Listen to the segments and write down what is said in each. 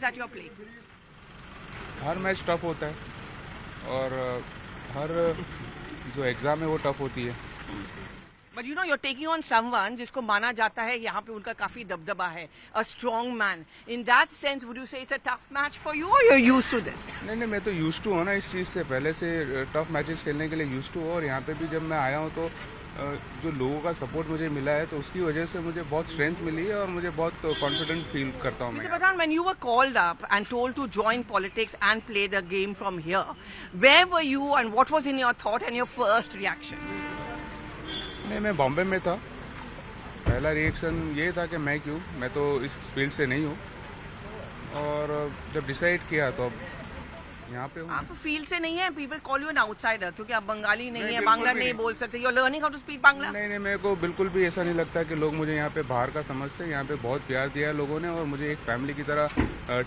at your plate? Her match tough होता है और हर जो एग्ज़ाम है वो टफ होती है। But you know, you're taking on someone जिसको माना जाता है यहाँ पे उनका काफी दबदबा है, a strong man. In that sense, would you say it's a tough match for you, or you're used to this? नहीं, मैं तो यूज़ टू हूँ ना इस चीज़ से, पहले से टफ मैचेस खेलने के लिए यूज़ टू हूँ। और यहाँ पे भी जब मैं आया हूँ तो जो लोगों का सपोर्ट मुझे मिला है तो उसकी वजह से मुझे बहुत स्ट्रेंथ मिली है और मुझे बहुत कॉन्फिडेंट फील करता हूँ Mr. मैं। Pradhan, when you were called up and told to join politics and play the game from here, where were you and what was in your thought and your first reaction? नहीं, मैं बॉम्बे में था। पहला reaction ये था कि मैं क्यों, मैं तो इस फील्ड से नहीं हूँ। और जब डिसाइड किया तो अब यहाँ पे हूँ। आप फील्ड से नहीं है, people call you an outsider क्योंकि आप बंगाली नहीं है, बिल्कुल बांग्ला भी नहीं नहीं। बोल सकते, you are learning how to speak Bangla. नहीं, मेरे को बिल्कुल भी ऐसा नहीं लगता कि लोग मुझे यहाँ पे बाहर का समझते हैं। यहाँ पे बहुत प्यार दिया है लोगों ने और मुझे एक फैमिली की तरह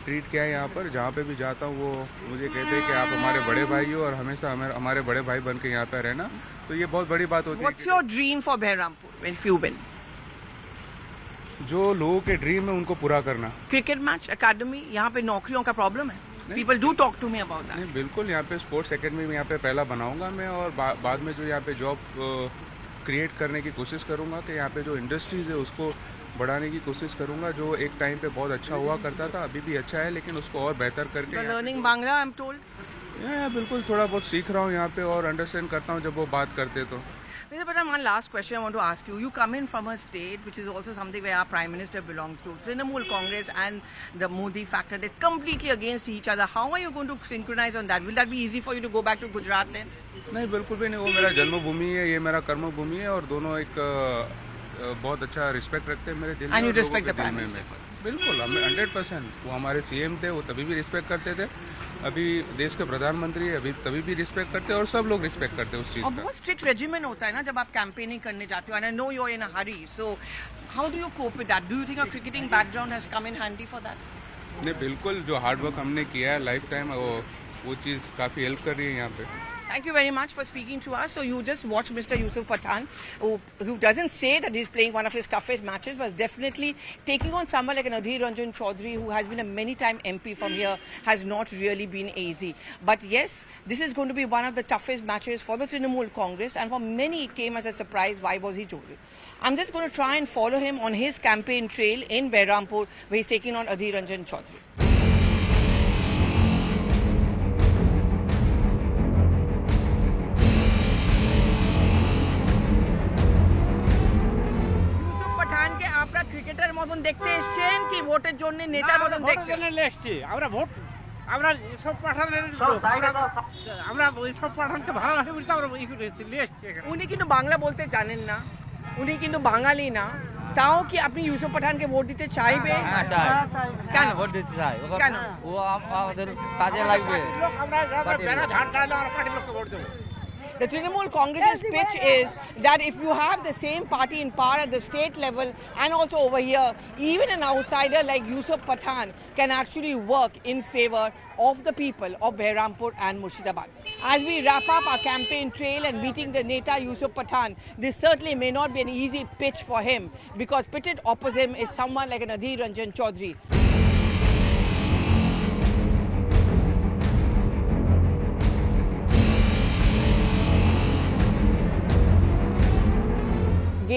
ट्रीट किया है। यहाँ पर जहाँ पे भी जाता हूँ वो मुझे कहते हैं कि आप हमारे बड़े भाई हो और हमेशा हमारे बड़े भाई बन के यहाँ पे रहना, तो ये बहुत बड़ी बात होती है। What's your dream for Behrampur when you win? जो लोगों के ड्रीम है उनको पूरा करना। क्रिकेट मैच अकेडमी, यहाँ पे नौकरियों का प्रॉब्लम है। People do talk to me about that. नहीं, बिल्कुल यहाँ पे स्पोर्ट्स एकेडमी में यहाँ पे पहला बनाऊंगा मैं और बाद में जो यहाँ पे जॉब क्रिएट करने की कोशिश करूंगा कि यहाँ पे जो इंडस्ट्रीज है उसको बढ़ाने की कोशिश करूंगा। जो एक टाइम पे बहुत अच्छा हुआ करता था, अभी भी अच्छा है, लेकिन उसको और बेहतर करके। You're learning Bangla, I'm told. बिल्कुल थोड़ा बहुत सीख रहा हूँ यहाँ पे और अंडरस्टैंड करता हूँ जब वो बात करते तो। Mr. Pradhan, one last question I want to ask you. You come in from a state which is also something where our Prime Minister belongs to. Trinamool Congress and the Modi factor, they're completely against each other. How are you going to synchronize on that? Will that be easy for you to go back to Gujarat then? नहीं, बिल्कुल भी नहीं। वो मेरा जन्मभूमि है, ये मेरा कर्मभूमि है और दोनों एक बहुत अच्छा रिस्पेक्ट रखते हैं मेरे दिल में। And you और लोगों respect के the दिल Prime में Minister? बिल्कुल 100%। वो हमारे सीएम थे, वो तभी भी रिस्पेक्ट करते थे, अभी देश के प्रधानमंत्री है, अभी तभी भी रिस्पेक्ट करते हैं और सब लोग रिस्पेक्ट करते हैं उस चीज और का। बहुत स्ट्रिक्ट रेजिमेंट होता है ना जब आप कैंपेनिंग करने जाते हो, and I know you are in a hurry, so how do you cope with that? Do you think your cricketing background has come in handy for that? नहीं, बिल्कुल जो हार्ड वर्क हमने किया है लाइफ टाइम वो चीज़ काफ़ी help कर रही है यहाँ पे। Thank you very much for speaking to us. So you just watched Mr. Yusuf Pathan, who doesn't say that he's playing one of his toughest matches, but is definitely taking on someone like an Adhir Ranjan Chaudhary, who has been a many-time MP from here, has not really been easy. But yes, this is going to be one of the toughest matches for the Trinamool Congress, and for many it came as a surprise. Why was he chosen? I'm just going to try and follow him on his campaign trail in Behrampur, where he's taking on Adhir Ranjan Chaudhary. আমরা cricketer মতন দেখতে এসেছেন কি ভোটের জন্য নেতার মতন দেখছেন? এসেছি আমরা ভোট, আমরা সব পাঠানের লোক, আমরা ওই সব পাঠানকে ভালোবাসি বলতে আমরা এই করে এসেছি। উনি কিন্তু বাংলা বলতে জানেন না, উনি কিন্তু বাঙালি না, তাও কি আপনি ইউসুফ পাঠানকে ভোট দিতে চাইবে? কেন ভোট দিতে চাই? কেন? ও আমাদের কাজে লাগবে। আমরা বেড়া ঝাড় ডালে আমরা পার্টির লোককে ভোট দেবো। The Trinamool Congress's pitch is that if you have the same party in power at the state level and also over here, even an outsider like Yusuf Pathan can actually work in favor of the people of Behrampur and Murshidabad. As we wrap up our campaign trail and meeting the Neta Yusuf Pathan, this certainly may not be an easy pitch for him, because pitted opposite him is someone like an Adhir Ranjan Chaudhary.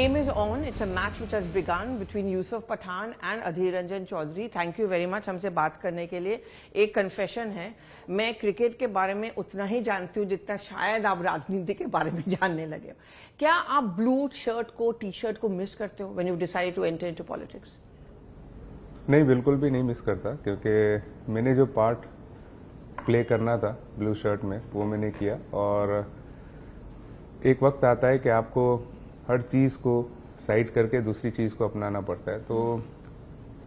Game is on. It's a match which has begun between Yusuf Pathan and Adhir Ranjan Chaudhary. Thank you very much हमसे बात करने के लिए। एक confession है, मैं cricket के बारे में उतना ही जानती हूँ जितना शायद आप राजनीति के बारे में जानने लगे हो। क्या आप ब्लू शर्ट को, टी शर्ट को मिस करते हो when you decide to enter into politics? नहीं, बिल्कुल भी नहीं मिस करता, क्योंकि मैंने जो पार्ट प्ले करना था ब्लू शर्ट में वो मैंने किया। और एक वक्त आता है कि आपको हर चीज़ को साइड करके दूसरी चीज़ को अपनाना पड़ता है। तो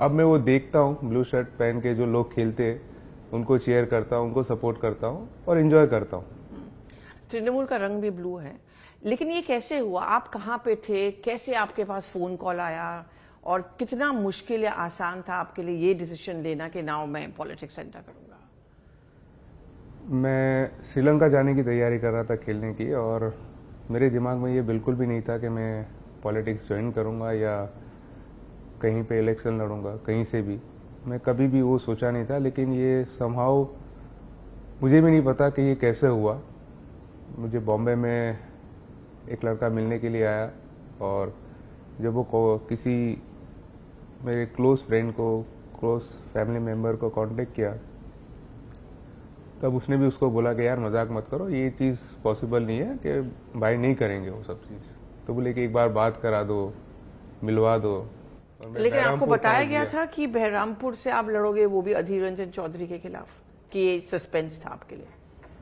अब मैं वो देखता हूँ, ब्लू शर्ट पहन के जो लोग खेलते हैं उनको चीयर करता हूँ, उनको सपोर्ट करता हूँ और एंजॉय करता हूँ। तृणमूल का रंग भी ब्लू है, लेकिन ये कैसे हुआ? आप कहाँ पे थे? कैसे आपके पास फोन कॉल आया? और कितना मुश्किल या आसान था आपके लिए ये डिसीजन लेना कि नाउ मैं पॉलिटिक्स एंटर करूंगा? मैं श्रीलंका जाने की तैयारी कर रहा था खेलने की, और मेरे दिमाग में ये बिल्कुल भी नहीं था कि मैं पॉलिटिक्स ज्वाइन करूंगा या कहीं पे इलेक्शन लड़ूंगा, कहीं से भी। मैं कभी भी वो सोचा नहीं था, लेकिन ये समहाउ मुझे भी नहीं पता कि ये कैसे हुआ। मुझे बॉम्बे में एक लड़का मिलने के लिए आया, और जब वो किसी मेरे क्लोज फ्रेंड को, क्लोज फैमिली मेम्बर को कांटेक्ट किया, तब उसने भी उसको बोला कि यार मजाक मत करो, ये चीज़ पॉसिबल नहीं है कि भाई नहीं करेंगे वो सब चीज़। तो बोले कि एक बार बात करा दो, मिलवा दो। और मैं लेकिन आपको बहरामपुर बताया पहुंच गया था कि बहरामपुर से आप लड़ोगे, वो भी अधीर रंजन चौधरी के खिलाफ, कि ये सस्पेंस था आपके लिए?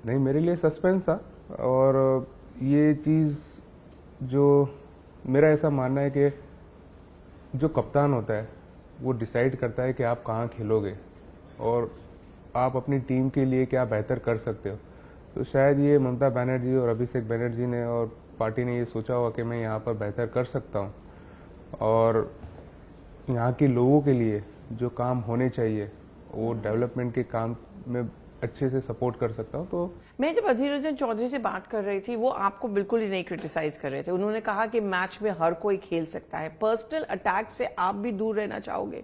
नहीं, मेरे लिए सस्पेंस था। और ये चीज़ जो मेरा ऐसा मानना है कि जो कप्तान होता है वो डिसाइड करता है कि आप कहाँ खेलोगे और आप अपनी टीम के लिए क्या बेहतर कर सकते हो। तो शायद ये ममता बनर्जी और अभिषेक बनर्जी ने और पार्टी ने ये सोचा होगा कि मैं यहाँ पर बेहतर कर सकता हूँ, और यहाँ के लोगों के लिए जो काम होने चाहिए वो डेवलपमेंट के काम में अच्छे से सपोर्ट कर सकता हूँ। तो मैं जब अधीर रंजन चौधरी से बात कर रही थी, वो आपको बिल्कुल ही नहीं क्रिटिसाइज कर रहे थे। उन्होंने कहा कि मैच में हर कोई खेल सकता है, पर्सनल अटैक से आप भी दूर रहना चाहोगे,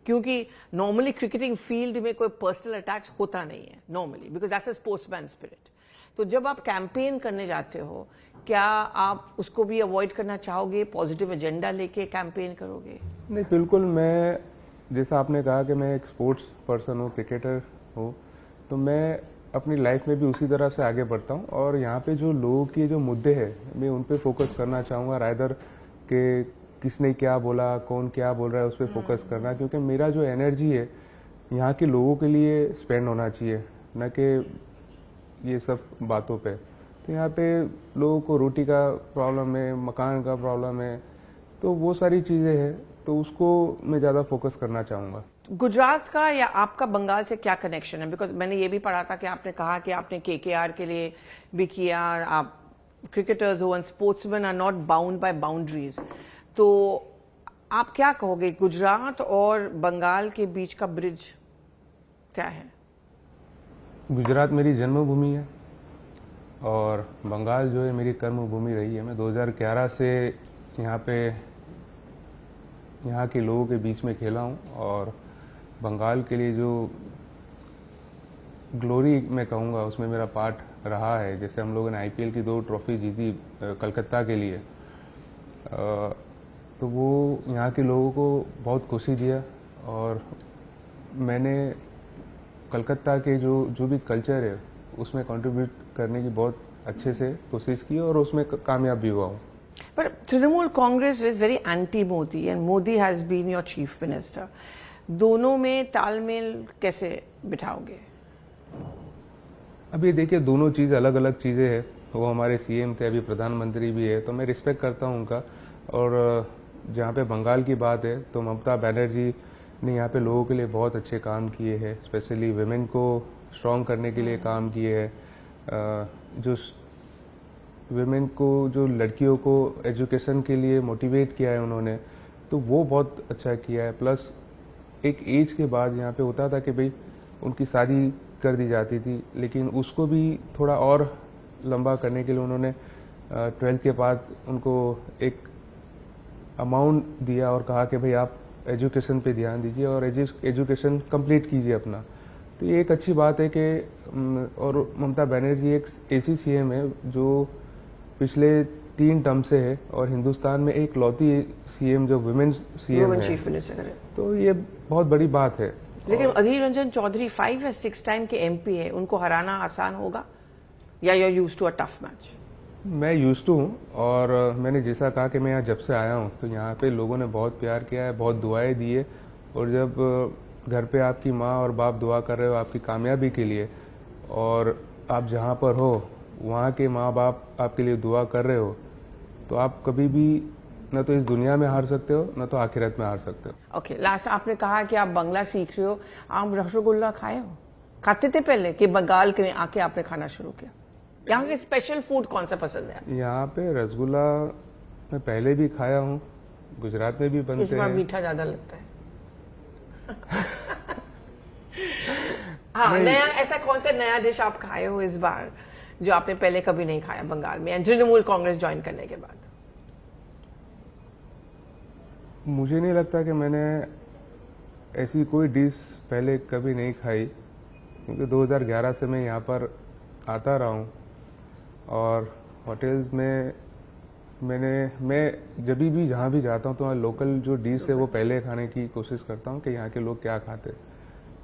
क्योंकि नॉर्मली क्रिकेटिंग फील्ड में कोई पर्सनल अटैक्स होता नहीं है normally, because that's a sportsman spirit. तो जब आप कैंपेन करने जाते हो, क्या आप उसको भी अवॉइड करना चाहोगे? पॉजिटिव एजेंडा लेके कैंपेन करोगे? नहीं, बिल्कुल। मैं, जैसा आपने कहा कि मैं एक स्पोर्ट्स पर्सन हूँ, क्रिकेटर हूँ, तो मैं अपनी लाइफ में भी उसी तरह से आगे बढ़ता हूँ। और यहाँ पे जो लोगों के जो मुद्दे हैं, मैं उन पे फोकस करना चाहूँगा, राइदर के किसने क्या बोला, कौन क्या बोल रहा है, उस पर फोकस करना। क्योंकि मेरा जो एनर्जी है यहाँ के लोगों के लिए स्पेंड होना चाहिए, न कि ये सब बातों पे। तो यहाँ पे लोगों को रोटी का प्रॉब्लम है, मकान का प्रॉब्लम है, तो वो सारी चीज़ें हैं, तो उसको मैं ज़्यादा फोकस करना चाहूँगा। गुजरात का या आपका बंगाल से क्या कनेक्शन है? बिकॉज मैंने ये भी पढ़ा था कि आपने कहा कि आपने केकेआर के लिए भी किया। आप क्रिकेटर्स हो and sportsman are not bound by boundaries. तो आप क्या कहोगे, गुजरात और बंगाल के बीच का ब्रिज क्या है? गुजरात मेरी जन्मभूमि है और बंगाल जो है मेरी कर्मभूमि रही है। मैं 2011 से यहाँ के लोगों के बीच में खेला हूँ, और बंगाल के लिए जो ग्लोरी मैं कहूँगा उसमें मेरा पार्ट रहा है। जैसे हम लोगों ने आईपीएल की 2 ट्रॉफी जीती कलकत्ता के लिए, तो वो यहाँ के लोगों को बहुत खुशी दिया। और मैंने कलकत्ता के जो भी कल्चर है उसमें कंट्रीब्यूट करने की बहुत अच्छे से कोशिश की, और उसमें कामयाब भी हुआ हूँ। But Trinamool Congress is very anti-Modi and Modi has been your chief minister. दोनों में तालमेल कैसे बिठाओगे? अब ये देखिए, दोनों चीज़ अलग अलग चीज़ें हैं। वो हमारे सीएम थे, अभी प्रधानमंत्री भी है, तो मैं रिस्पेक्ट करता हूँ उनका। और जहाँ पे बंगाल की बात है, तो ममता बनर्जी ने यहाँ पे लोगों के लिए बहुत अच्छे काम किए हैं, स्पेशली वुमेन को स्ट्रॉन्ग करने के लिए काम किए हैं। जो वुमेन को, जो लड़कियों को एजुकेशन के लिए मोटिवेट किया है उन्होंने, तो वो बहुत अच्छा किया है। प्लस एक एज के बाद यहाँ पे होता था कि भाई उनकी शादी कर दी जाती थी, लेकिन उसको भी थोड़ा और लंबा करने के लिए उन्होंने 12th के बाद उनको एक अमाउंट दिया और कहा कि भाई आप एजुकेशन पे ध्यान दीजिए और एजुकेशन कंप्लीट कीजिए अपना। तो ये एक अच्छी बात है कि और ममता बनर्जी एक ऐसी सीएम है जो पिछले 3 टर्म से है, और हिंदुस्तान में एक लौती सीएम जो वुमेन सीएम है, चीफ मिनिस्टर है। तो ये बहुत बड़ी बात है। लेकिन अधीर रंजन चौधरी 5 या 6 टाइम के एमपी है, उनको हराना आसान होगा या you are used to a tough match? मैं यूज्ड टू हूँ, और मैंने जैसा कहा कि मैं यहाँ जब से आया हूँ तो यहाँ पे लोगों ने बहुत प्यार किया है, बहुत दुआएं दी है। और जब घर पे आपकी माँ और बाप दुआ कर रहे हो आपकी कामयाबी के लिए, और आप जहाँ पर हो वहाँ के माँ बाप आपके लिए दुआ कर रहे हो, तो आप कभी भी न तो इस दुनिया में हार सकते हो, न तो आखिरत में हार सकते हो। ओके, लास्ट आपने कहा कि आप बंगला सीख रहे हो। आप रसगुल्ला खाए हो, खाते थे पहले कि बंगाल के में आके आपने खाना शुरू किया? यहाँ के स्पेशल फूड कौन सा पसंद है? यहाँ पे रसगुल्ला मैं पहले भी खाया हूँ, गुजरात में भी बनते हैं। इस बार मीठा ज्यादा लगता है। हाँ, नया ऐसा कौन सा नया डिश आप खाए हो इस बार जो आपने पहले कभी नहीं खाया बंगाल में, तृणमूल कांग्रेस ज्वाइन करने के बाद? मुझे नहीं लगता कि मैंने ऐसी कोई डिश पहले कभी नहीं खाई, क्योंकि 2011 से मैं यहाँ पर आता रहा हूँ और होटल्स में मैं जब भी जहाँ भी जाता हूँ तो वहाँ लोकल जो डिश है वो पहले खाने की कोशिश करता हूँ कि यहाँ के लोग क्या खाते।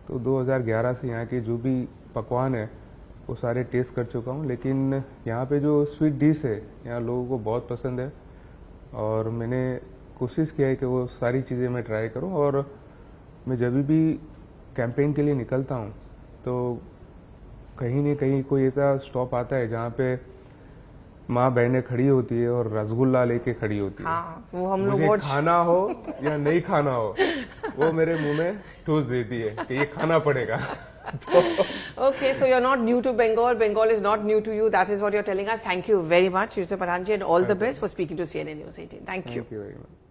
तो 2011 से यहाँ के जो भी पकवान है वो सारे टेस्ट कर चुका हूँ, लेकिन यहाँ पे जो स्वीट डिश है यहाँ लोगों को बहुत पसंद है और मैंने कोशिश किया है कि वो सारी चीज़ें मैं ट्राई करूँ। और मैं जब भी कैंपेन के लिए निकलता हूँ तो कहीं न कहीं कोई ऐसा स्टॉप आता है जहाँ पे माँ बहनें खड़ी होती है और रसगुल्ला लेके खड़ी होती है। हाँ, वो हम लोग मुझे बहुत खाना हो या नहीं खाना हो वो मेरे मुंह में ठूस देती है कि ये खाना पड़ेगा। Okay, so you're not new to Bengal. Bengal is not new to you. That is what you're telling us. Thank you very much, Yusuf Pathan ji, and all the best for speaking to CNN News 18. Thank you. Thank you very much.